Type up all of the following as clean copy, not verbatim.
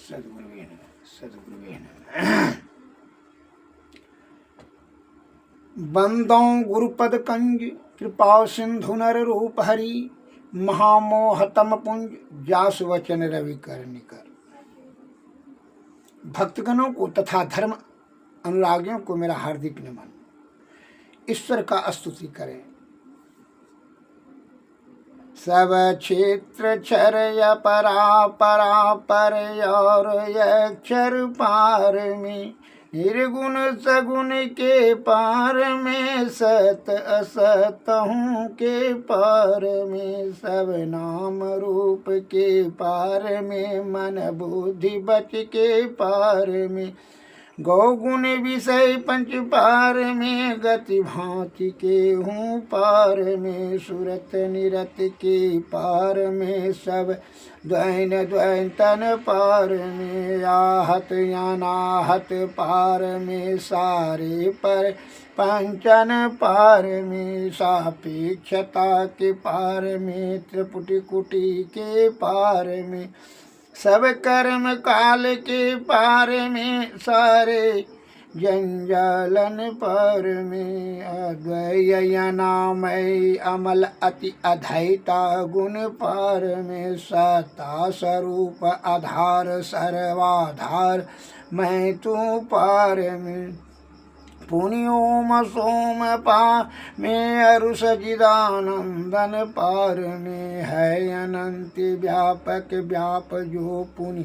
सद्गुरुवे नमः, सद्गुरुवे नमः। बंदों गुरुपद कंज कृपा सिंधु नर रूप हरि, महामोहतम पुंज जास वचन रवि कर निकर। भक्तगणों को तथा धर्म अनुरागियों को मेरा हार्दिक नमन। ईश्वर का स्तुति करें। सब क्षेत्र क्षर परा परा पर और अक्षर पार में, निर्गुण सगुण के पार में, सत असत हूँ के पार में, सब नाम रूप के पार में, मन बुद्धि बच के पार में, गौगुण विषय पंच पार में, गति भांति के हूँ पार में, सुरत निरत के पार में, सब द्वैन द्वैन तन पार में, आहत अनाहत पार में, सारे पर पंचन पार में, सापेक्षता के पार में, त्रिपुटी कुटी के पार में, सब कर्म काल के पार में, सारे जंजालन पार में, अद्वय नामय अमल अति अधैता गुण पार में, सत्ता स्वरूप आधार सर्वाधार मैं तू पार में, पुण्योम सोम पा में अरुष जिदानंदन पार में, है अनंत व्यापक व्याप जो पुण्य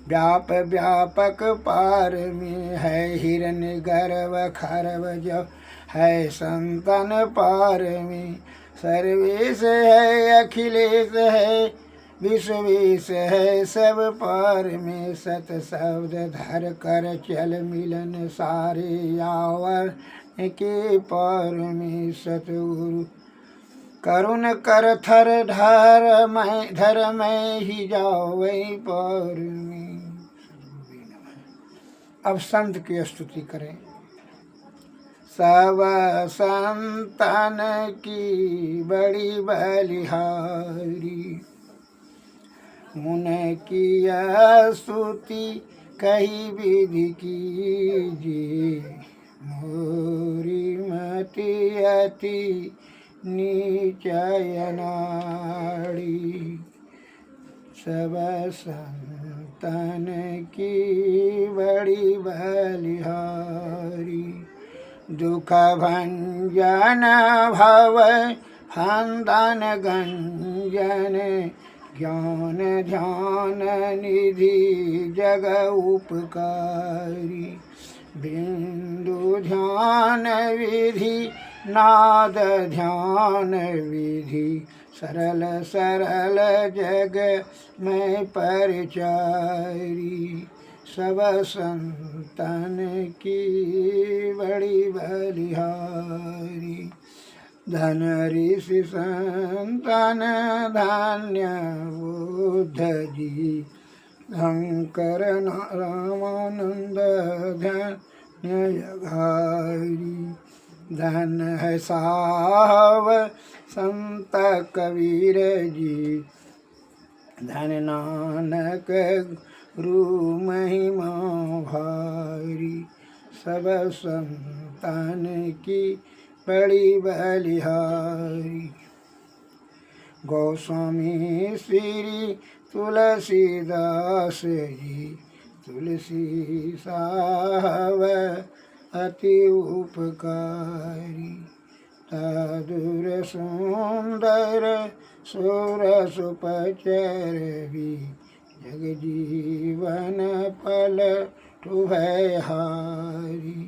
व्याप व्यापक पार में, है हिरण्य गर्भ खरव जो है संतन पार में, सर्वेश है अखिलेश है विश्वेश है सब पार में, सत शब्द धर कर चल मिलन सारे आवर के पार में, सतगुरु करुण कर थर धर मैं ही जाओ वही पार में। अब संत की स्तुति करें। सब संतन की बड़ी बलिहारी, उनकी स्तुति कही विधि कीजिए, मोरी मति अति नीचय नाड़ी, सब संतन की बड़ी बलिहारी, दुख भंजन भव हंदन गंजन, ज्ञान ध्यान निधि जग उपकारी, बिंदु ध्यान विधि नाद ध्यान विधि, सरल सरल जग में परचारी, सब संतन की बड़ी बलिहारी, धन ऋषि संतन धान्य बुद्ध जी, शंकर रामानंद ध्यान यघारी, धन है साव संत कबीर जी, धन नानक गुरु महिमा भारी, सब संतान की बड़ी बलिहारी, गोस्वामी श्री तुलसीदास जी, तुलसी साहब अति उपकारी, तदुर सुंदर सुर सुपचर भी, जग जीवन फल तुभय हारी,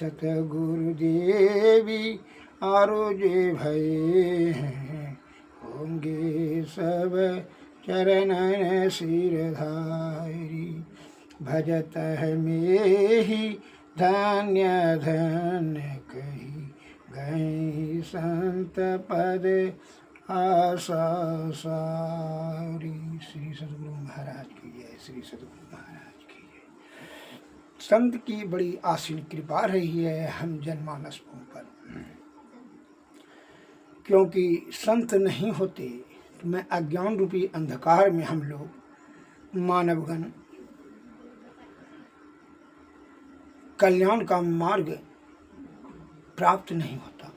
सत गुरुदेवी आरुजे भय हैं, होंगे सब चरणन सिरधारी, भजत है में ही धन्य धन्य कही, गई संत पद आशा सारी। श्री सद्गुरु महाराज की जय, श्री सद्गुरु महाराज की जय। संत की बड़ी आसीन कृपा रही है हम जनमानसों पर, क्योंकि संत नहीं होते तो मैं अज्ञान रूपी अंधकार में हम लोग मानवगण कल्याण का मार्ग प्राप्त नहीं होता,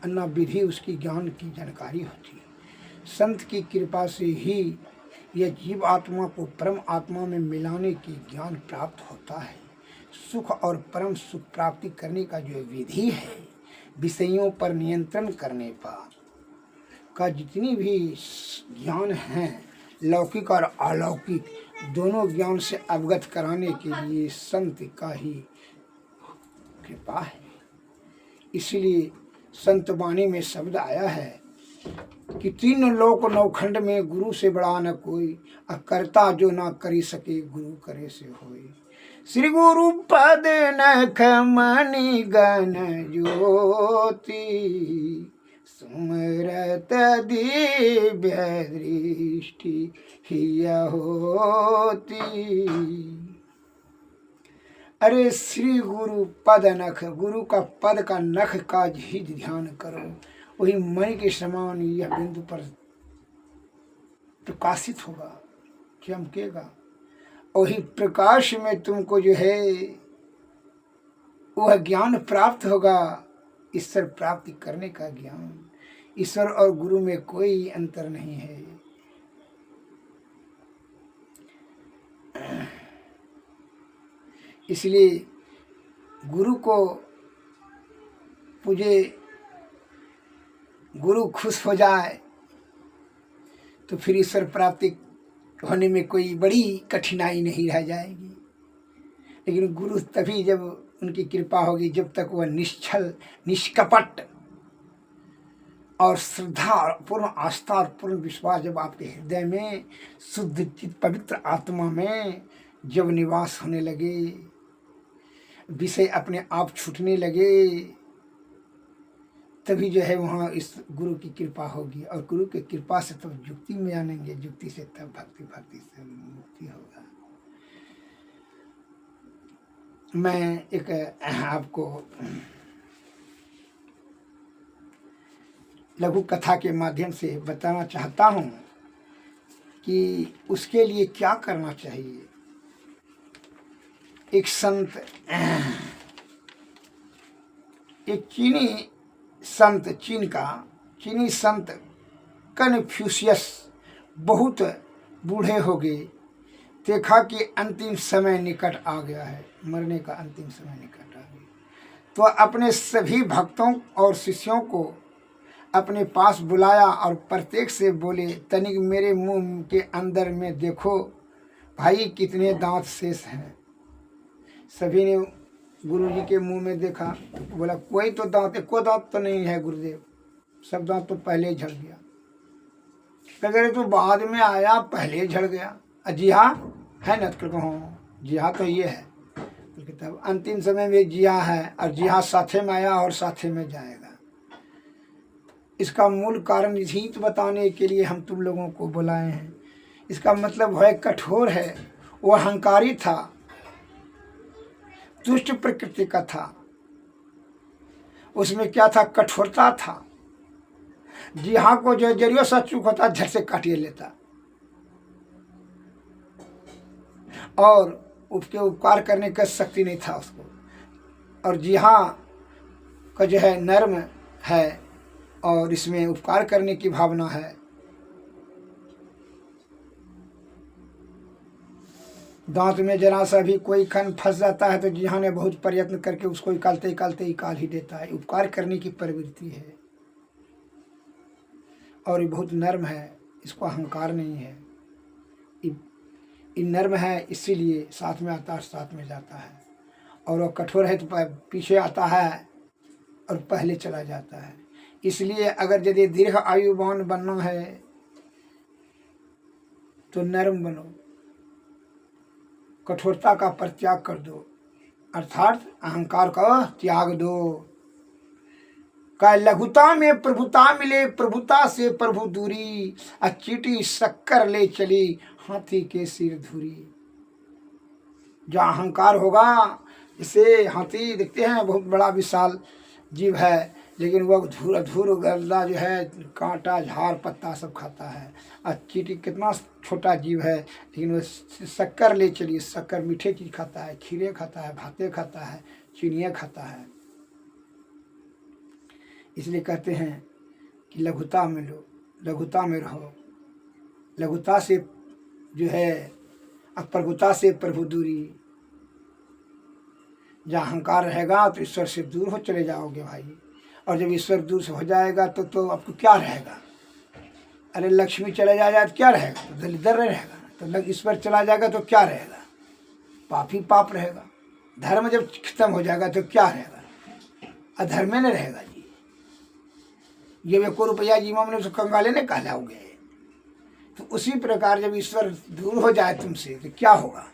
अन्ना विधि उसकी ज्ञान की जानकारी होती है। संत की कृपा से ही यह जीव आत्मा को परम आत्मा में मिलाने की ज्ञान प्राप्त होता है। सुख और परम सुख प्राप्ति करने का जो विधि है, विषयों पर नियंत्रण करने का जितनी भी ज्ञान है, लौकिक और अलौकिक दोनों ज्ञान से अवगत कराने के लिए संत का ही कृपा है। इसलिए संत वाणी में शब्द आया है कि तीन लोक नौखंड में गुरु से बड़ा न कोई, करता जो ना करी सके गुरु करे से होई। श्री गुरु पद नख मणि गण ज्योति, सुमरत दिव्य दृष्टि हिय होती। अरे श्री गुरु पद नख, गुरु का पद का नख का ही ध्यान करो, वही मणि के समान यह बिंदु पर प्रकाशित होगा, चमकेगा। वही प्रकाश में तुमको जो है वह ज्ञान प्राप्त होगा, ईश्वर प्राप्ति करने का ज्ञान। ईश्वर और गुरु में कोई अंतर नहीं है। इसलिए गुरु को पूजे, गुरु खुश हो जाए तो फिर ईश्वर प्राप्ति होने में कोई बड़ी कठिनाई नहीं रह जाएगी। लेकिन गुरु तभी जब उनकी कृपा होगी जब तक वह निश्चल निष्कपट और श्रद्धा और पूर्ण आस्था और पूर्ण विश्वास जब आपके हृदय में शुद्ध चित्त पवित्र आत्मा में जब निवास होने लगे, विषय अपने आप छूटने लगे, तभी जो है वहाँ इस गुरु की कृपा होगी। और गुरु की कृपा से तब युक्ति में आनेंगे, युक्ति से तब भक्ति, भक्ति से मुक्ति होगा। मैं एक आपको लघु कथा के माध्यम से बताना चाहता हूँ कि उसके लिए क्या करना चाहिए। एक संत, एक चीनी संत कन्फ्यूशियस बहुत बूढ़े हो गए। देखा कि अंतिम समय निकट आ गया है, मरने का अंतिम समय निकट आ गया। तो अपने सभी भक्तों और शिष्यों को अपने पास बुलाया और प्रत्येक से बोले, तनिक मेरे मुंह के अंदर में देखो भाई कितने दांत शेष हैं। सभी ने गुरुजी के मुंह में देखा, बोला कोई तो दांत, एको दांत तो नहीं है गुरुदेव, सब दांत तो पहले ही झड़ गया। अगर तो बाद में आया, पहले झड़ गया। जी हाँ है न? हाँ जी हाँ तो ये है। तब अंतिम समय में जी हाँ है, और जी हाँ साथे में आया और साथे में जाएगा। इसका मूल कारण हित बताने के लिए हम तुम लोगों को बुलाए हैं। इसका मतलब है कठोर है, वो अहंकारी था, दुष्ट प्रकृति का था। उसमें क्या था? कठोरता था। जी हाँ को जो जरियो सा चूक होता झट से काटिए लेता, और उसके उपकार करने का शक्ति नहीं था उसको। और जी हाँ का जो है नर्म है, और इसमें उपकार करने की भावना है। दांत में जरा सा भी कोई खन फंस जाता है तो जी हाँ ने बहुत प्रयत्न करके उसको निकालते निकाल ही देता है। उपकार करने की प्रवृत्ति है, और ये बहुत नर्म है, इसको अहंकार नहीं है। ये नर्म है, इसीलिए साथ में आता है, साथ में जाता है। और वो कठोर है तो पीछे आता है और पहले चला जाता है। इसलिए अगर यदि दीर्घ आयुवान बनना है तो नर्म बनो, कठोरता का परित्याग कर दो, अर्थात अहंकार का त्याग दो। का लघुता में प्रभुता मिले, प्रभुता से प्रभु दूरी, चीटी शक्कर ले चली हाथी के सिर धुरी। जो अहंकार होगा, इसे हाथी देखते हैं बहुत बड़ा विशाल जीव है, लेकिन वह धूर गल्ला जो है कांटा झाड़ पत्ता सब खाता है। और चींटी कितना छोटा जीव है, लेकिन वह शक्कर ले चलिए, शक्कर मीठे चीज़ खाता है, खीरे खाता है, भाते खाता है, चिड़िया खाता है। इसलिए कहते हैं कि लघुता में लो, लघुता में रहो, लघुता से जो है अप्रभुता से प्रभु दूरी। जहाँ अहंकार रहेगा तो ईश्वर से दूर हो चले जाओगे भाई। और जब ईश्वर दूर से हो जाएगा तो आपको क्या रहेगा? अरे लक्ष्मी चला जाए तो क्या रहेगा? तो दलिद्र रहेगा। तो ईश्वर चला जाएगा तो क्या रहेगा? पाप ही पाप रहेगा। धर्म जब खत्म हो जाएगा तो क्या रहेगा? अधर्म में रहेगा जी। ये 1 रुपया जीवा मैंने उसको कंगाले ने कहलाओगे। तो उसी प्रकार जब ईश्वर दूर हो जाए तुमसे तो क्या होगा?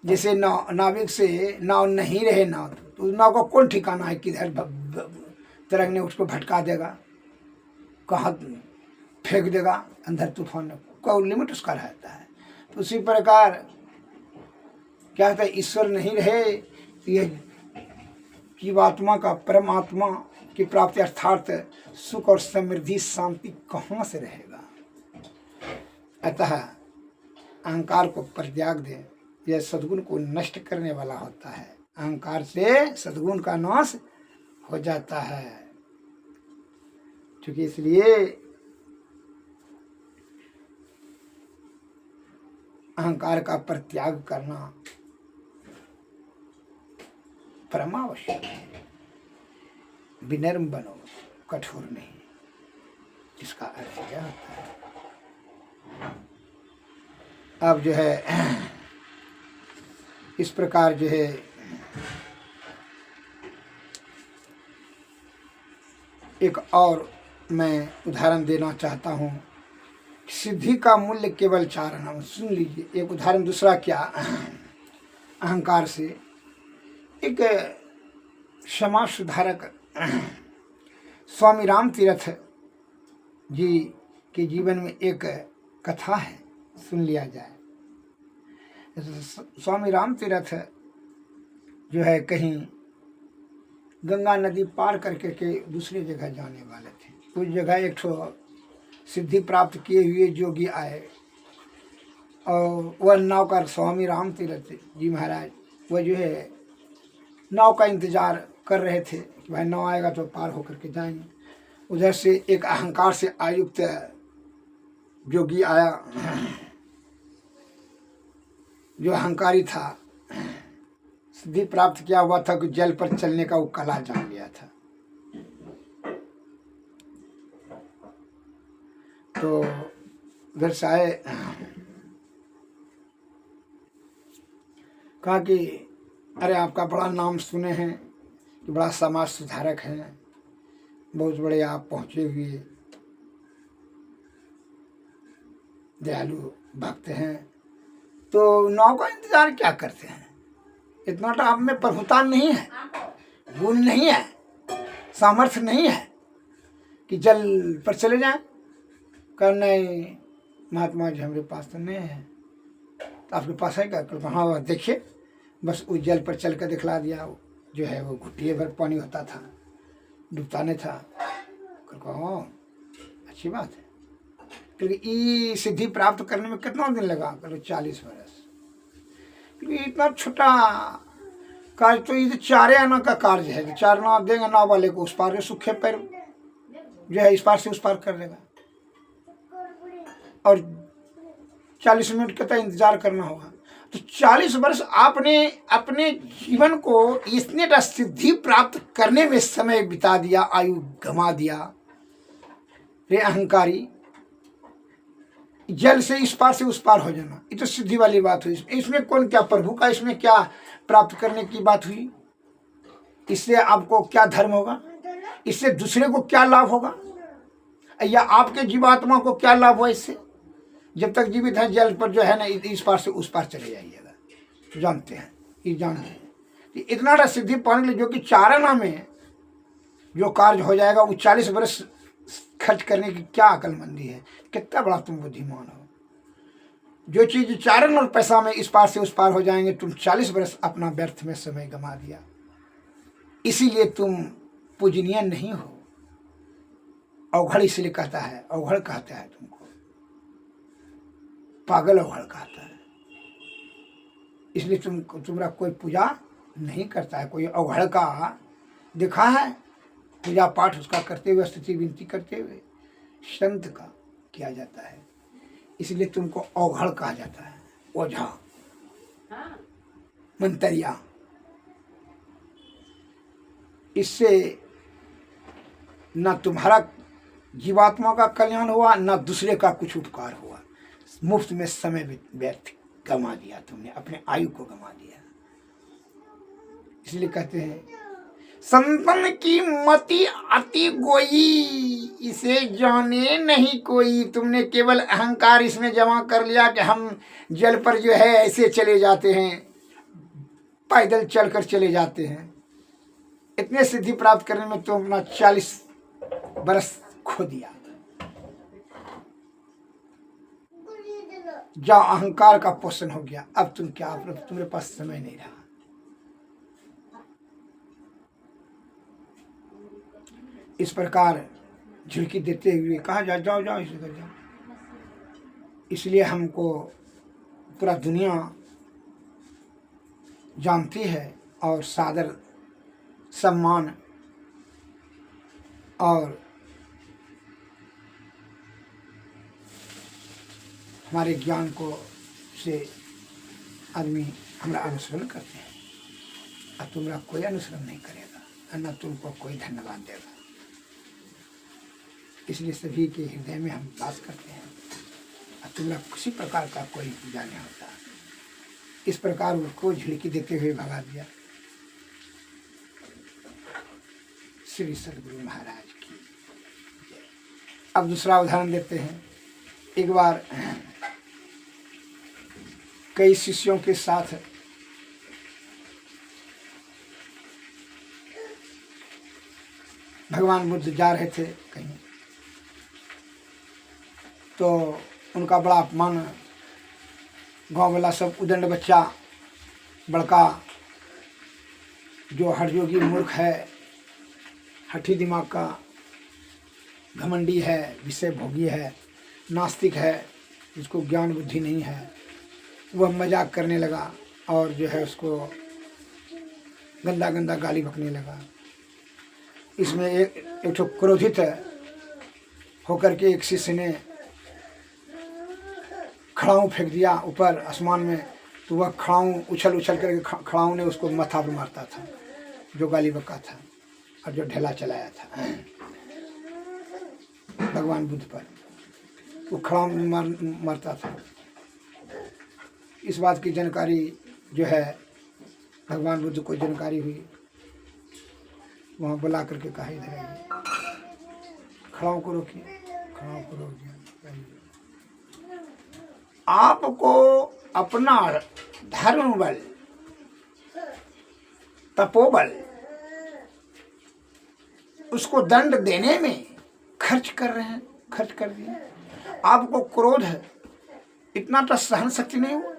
जैसे नाविक से नाव नहीं रहे नाव, तो उस नाव का कौन ठिकाना है? किधर तरंग ने उसको भटका देगा, कहाँ फेंक देगा अंदर तूफान में, कोई लिमिट उसका रहता है। तो उसी प्रकार क्या होता है? ईश्वर नहीं रहे तो ये जीवात्मा का परमात्मा की प्राप्ति अर्थात सुख और समृद्धि शांति कहाँ से रहेगा? अतः अहंकार को परित्याग दे। यह सद्गुण को नष्ट करने वाला होता है। अहंकार से सद्गुण का नाश हो जाता है। क्योंकि इसलिए अहंकार का परित्याग करना परमावश्यक है। विनम्र बनो, कठोर नहीं। इसका अर्थ यह होता है। अब जो है इस प्रकार जो है एक और मैं उदाहरण देना चाहता हूँ। सिद्धि का मूल्य केवल 4 आना। सुन लीजिए एक उदाहरण। दूसरा क्या? अहंकार से एक समाज सुधारक स्वामी राम तीर्थ जी के जीवन में एक कथा है, सुन लिया जाए। स्वामी राम तीर्थ जो है कहीं गंगा नदी पार करके के दूसरी जगह जाने वाले थे। उस जगह एक सिद्धि प्राप्त किए हुए जोगी आए और वह नाव का, स्वामी राम तीर्थ जी महाराज वह जो है नाव का इंतजार कर रहे थे कि भाई नाव आएगा तो पार होकर के जाएंगे। उधर से एक अहंकार से आयुक्त जोगी आया, जो अहंकारी था। सिद्धि प्राप्त किया हुआ था कि जल पर चलने का वो कला जान लिया था। तो उधर से आए, कहा कि अरे आपका बड़ा नाम सुने हैं कि बड़ा समाज सुधारक हैं, बहुत बड़े आप पहुँचे हुए दयालु भक्त हैं, तो नाव का इंतजार क्या करते हैं? इतना तो आप में प्रभुता नहीं है, गुण नहीं है, सामर्थ्य नहीं है कि जल पर चले जाएं। कहा नहीं महात्मा जी हमारे पास तो नहीं है। तो आपके पास है क्या? कहा हाँ वह देखिए, बस उस जल पर चल कर दिखला दिया। जो है वो घुटिए भर पानी होता था, डूबता नहीं था। कहा अच्छी बात है। क्योंकि ये सिद्धि प्राप्त करने में कितना दिन लगा? करो 40 वर्ष। क्योंकि इतना छोटा कार्य, तो ये 4 आना का कार्य है। 4 आना देंगे नाव वाले को, उस पार के सूखे पैर जो है इस पार से उस पार कर देगा। और 40 मिनट का इंतजार करना होगा। तो 40 वर्ष आपने अपने जीवन को इतने सिद्धि प्राप्त करने में समय बिता दिया, आयु गंवा दिया। रे अहंकारी, जल से इस पार से उस पार हो जाना, ये तो सिद्धि वाली बात हुई। इसमें कौन क्या प्रभु का, इसमें क्या प्राप्त करने की बात हुई? इससे आपको क्या धर्म होगा? इससे दूसरे को क्या लाभ होगा? या आपके जीवात्मा को क्या लाभ हुआ इससे? जब तक जीवित है जल पर जो है ना इस पार से उस पार चले जाइएगा। जानते हैं, ये जानते हैं। इतना सिद्धि पाने के लिए जो कि 4 आना में जो कार्य हो जाएगा, वो 40 वर्ष खर्च करने की क्या अकलमंदी है? कितना बड़ा तुम बुद्धिमान हो। जो चीज 4 आना और पैसा में इस पार से उस पार हो जाएंगे, तुम 40 वर्ष अपना व्यर्थ में समय गंवा दिया। इसीलिए तुम पूजनीय नहीं हो। अवघड़ इसलिए कहता है, अवघड़ कहता है तुमको, पागल अवघड़ कहता है। इसलिए तुम्हारा कोई पूजा नहीं करता है। कोई अवघड़ का देखा है पूजा पाठ उसका करते हुए, स्तुति विनती करते हुए? संत का किया जाता है। इसलिए तुमको अवघड़ कहा जाता है, ओझा, मंतरिया। इससे न तुम्हारा जीवात्मा का कल्याण हुआ, न दूसरे का कुछ उपकार हुआ। मुफ्त में समय व्यर्थ गंवा दिया तुमने, अपने आयु को गंवा दिया। इसलिए कहते हैं संतन की मति अति गोई, इसे जाने नहीं कोई। तुमने केवल अहंकार इसमें जमा कर लिया कि हम जल पर जो है ऐसे चले जाते हैं, पैदल चलकर चले जाते हैं। इतने सिद्धि प्राप्त करने में तुम अपना 40 बरस खो दिया। जहाँ अहंकार का पोषण हो गया, अब तुम क्या, तुम्हारे पास समय नहीं रहा। इस प्रकार झिड़की देते हुए कहा जाओ जाओ इसे कर जाओ। इसलिए हमको पूरा दुनिया जानती है और सादर सम्मान और हमारे ज्ञान को से आदमी हमारा अनुसरण करते हैं। अब तुम्हारा कोई अनुसरण नहीं करेगा और न तुमको कोई धन्यवाद देगा। इसलिए सभी के हृदय में हम वास करते हैं और तुम्हारा किसी प्रकार का कोई पूजा नहीं होता। इस प्रकार उसको झिड़की देते हुए भगा दिया। श्री सद्गुरु महाराज की जय। अब दूसरा उदाहरण देते हैं। एक बार कई शिष्यों के साथ भगवान बुद्ध जा रहे थे कहीं, तो उनका बड़ा अपमान, गांव वाला सब उदंड बच्चा, बड़का जो हठयोगी मूर्ख है, हठी दिमाग का, घमंडी है, विषय भोगी है, नास्तिक है, जिसको ज्ञान बुद्धि नहीं है, वह मजाक करने लगा और जो है उसको गंदा गंदा गाली बकने लगा। इसमें एक तो क्रोधित होकर के एक शिष्य ने खड़ाऊ फेंक दिया ऊपर आसमान में, तो वह खड़ाऊ उछल उछल करके खड़ाऊ ने उसको माथा पर मारता था, जो गाली बका था और जो ढेला चलाया था भगवान बुद्ध पर, वो खड़ाऊ मारता था। इस बात की जानकारी जो है भगवान बुद्ध को जानकारी हुई, वहाँ बुला करके कहा इधर आइए, खड़ाऊ को रोकिए। खड़ाऊ को रोक दिया। आपको अपना धर्म बल, तपोबल उसको दंड देने में खर्च कर रहे हैं, खर्च कर दिए। आपको क्रोध है, इतना तो सहन शक्ति नहीं हो।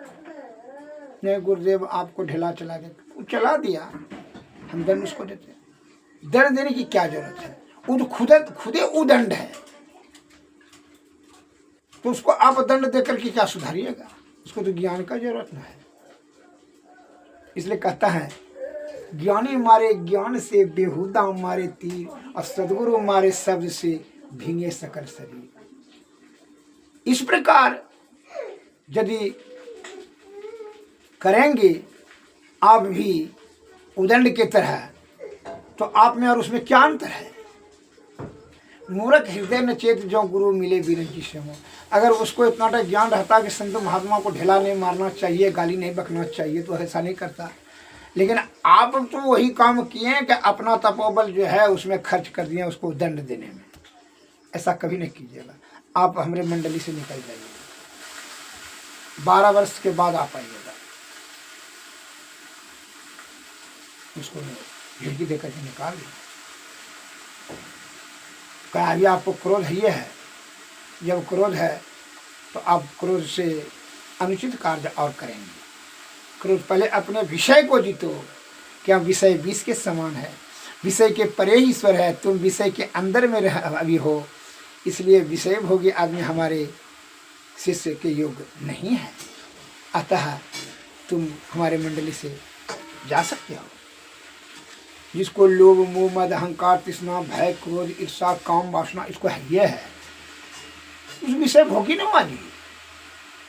नहीं गुरुदेव आपको ढिला चला दे, चला दिया, हम दंड उसको देते। दंड देने की क्या जरूरत है? वो तो खुदे उदंड है, तो उसको आप दंड देकर के क्या सुधारिएगा? उसको तो ज्ञान का जरूरत न है। इसलिए कहता है ज्ञानी मारे ज्ञान से, बेहुदा मारे तीर, और सदगुरु मारे शब्द से भींगे सकल शरीर। इस प्रकार यदि करेंगे आप भी उदंड के तरह, तो आप में और उसमें क्या अंतर है? मूर्ख हृदय न चेत जो गुरु मिले बिरंची से हो। अगर उसको इतना टा ज्ञान रहता कि संत महात्मा को ढिला नहीं मारना चाहिए, गाली नहीं बकना चाहिए, तो ऐसा नहीं करता। लेकिन आप तो वही काम किए कि अपना तपोबल जो है उसमें खर्च कर दिए उसको दंड देने में। ऐसा कभी नहीं कीजिएगा। आप हमारे मंडली से निकल जाइएगा, 12 वर्ष के बाद आप आइएगा। उसको झिड़की देकर के निकाल दिया। कहा अभी आपको क्रोध ही है, जब क्रोध है तो आप क्रोध से अनुचित कार्य और करेंगे। क्रोध पहले अपने विषय को जीतो। क्या विषय विष के समान है? विषय के परे ईश्वर है, तुम विषय के अंदर में रह अभी हो, इसलिए विषय भोगी आदमी हमारे शिष्य के योग्य नहीं है। अतः तुम हमारे मंडली से जा सकते हो। जिसको लोभ मोह मद अहंकार तृष्णा भय क्रोध ईर्षा काम वासना इसको है ये है, उस विषय भोगी न मानी,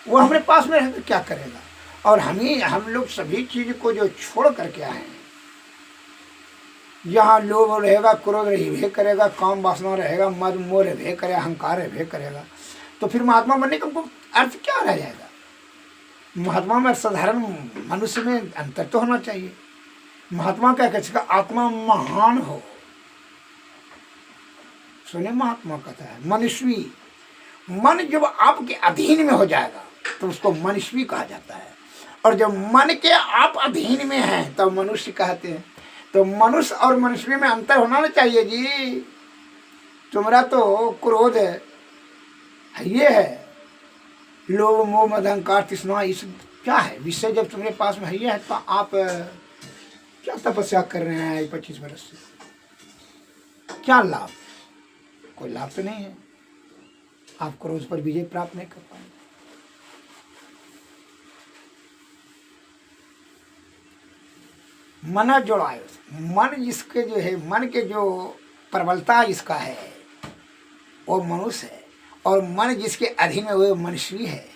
वो हमारे पास में रहकर क्या करेगा। और हम लोग सभी चीज को जो छोड़ करके आए हैं, जहाँ लोभ रहेगा क्रोध रहबे करेगा, काम वासना रहेगा, मद मोह रहबे करेगा, अहंकार रहबे करेगा, तो फिर महात्मा बनने का अर्थ क्या रह जाएगा। महात्मा में साधारण मनुष्य में अंतर तो होना चाहिए। महात्मा क्या कहते हैं, आत्मा महान हो। सुने, महात्मा कहता है मनुष्वी, मन जब आपके अधीन में हो जाएगा तो उसको मनुष्वी कहा जाता है। और जब मन के आप अधीन में हैं तब तो मनुष्य कहते हैं। तो मनुष्य और मनुष्य में अंतर होना ना चाहिए जी। तुम्हारा तो क्रोध है, ये है, लोभ मोह मद अहंकार तृष्णा, इस क्या है विषय जब तुम्हारे पास में है तो आप क्या तपस्या कर रहे हैं 25 वर्ष से, क्या लाभ? कोई लाभ तो नहीं है। आप क्रोध पर विजय प्राप्त नहीं कर पाएंगे। मन जोड़ाए, मन जिसके जो है, मन के जो प्रबलता जिसका है वो मनुष्य है, और मन जिसके अधीन में वो मनुष्य है।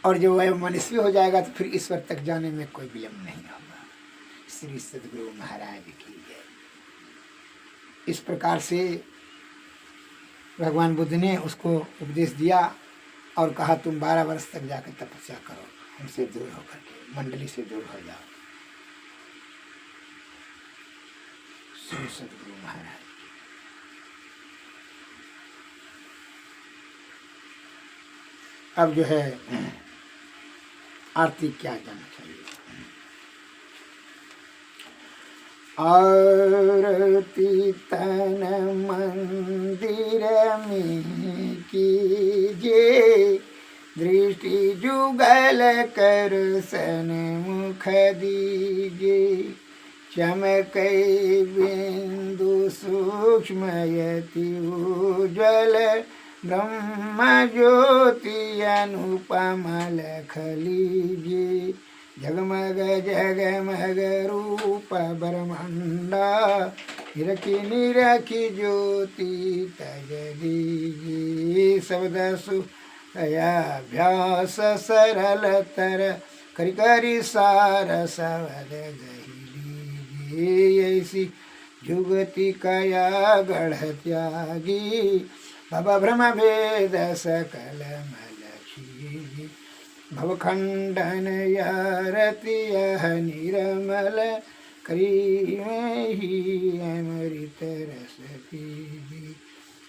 और जो वह मनुष्य हो जाएगा तो फिर ईश्वर तक जाने में कोई विलम्ब नहीं होगा। श्री सद्गुरु महाराज की जय। इस प्रकार से भगवान बुद्ध ने उसको उपदेश दिया और कहा तुम 12 वर्ष तक जाकर तपस्या करो, हमसे दूर होकर के, मंडली से दूर हो जाओ। श्री सद्गुरु महाराज। अब जो है आरती क्या जाना चाहिए। आरती तन मंदिर में कीजिए, दृष्टि जुगल कर सन्मुख दीजिए। चमकै बिंदु सूक्ष्मयति उज्ज्वल, ब्रह्म ज्योति अनुपम लख लीजिए। जगमग जगमग रूप ब्रह्मांडा, निरखी निरखी ज्योति तज दीजिए। शब्द सुयाभ्यास सरल तर, करि करि सार सवद दही लीजिए। ऐसी जुगति कया गढ़ त्यागी, भव भ्रम भेद सकल मलखी। भवखंडन यारति यह निर्मल, करी में ही अमृत रस पीजी।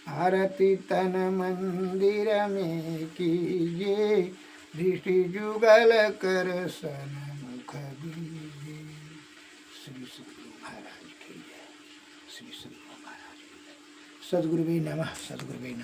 आरती तन मंदिर में कीजिए, दृष्टि जुगल कर सन्मुख दीजिए। श्री सद्गुरु महाराज की जय। श्री सद्गुरु महाराज की जय। सद्गुरुवे नमः, सद्गुरुवे नमः।